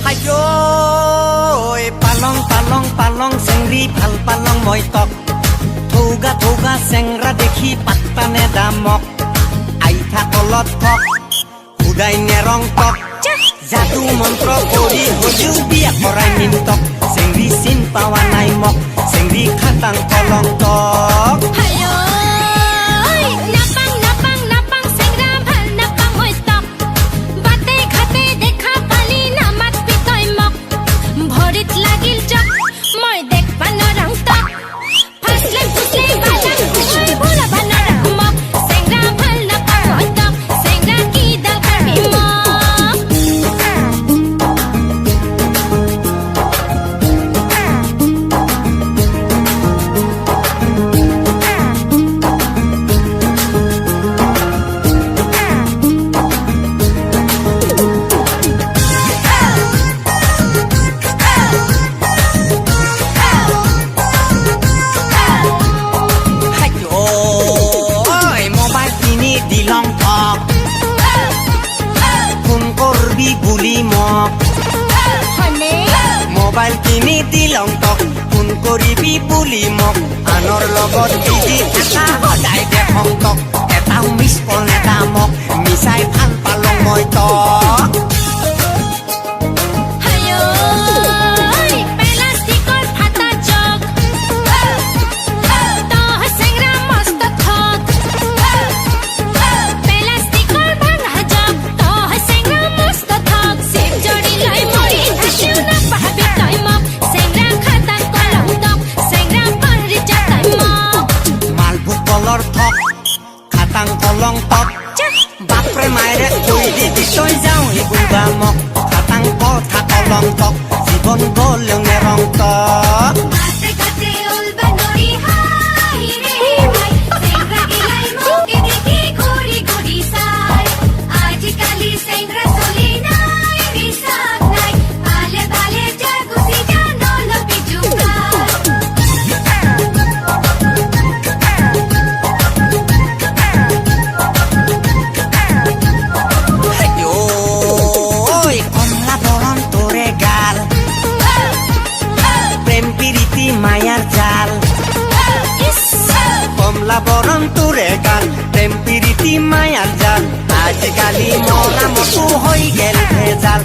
হাইঐ পালং পালং পালং চেংৰি ভাল পালং মই তক থৌগা থৌগা চেংৰা দেখি পাত্তা নেদামক আইঠা কলত ঠক সুদাই নেৰং তক যাদু মন্ত্ৰ কৰি হজু বিয়া কৰাই নিমতক চেংৰি চিন পাৱা নাই মক চেংৰি খাটাং কলং তক মোবাইল কিনি দিলং তক ফোন কৰিবি বুলি মোক আনৰ লগত বিজি এটা সদায় দেখং তক এটাও মিছ কল নেদামক মিছাই ভাল পালং মই তক খাটাং কলং তক বাপৰে মায়েৰে কৈ দি তই যাওঁ গুবা মক খাটাং কথা কলং তক জীৱন গলেও নেৰং তক মায়ার জাল কমলা বরণ তোরে গাল প্রেম প্রীতি মায়ার জাল আজকালি মরা মতো হয়ে গেল ভেজাল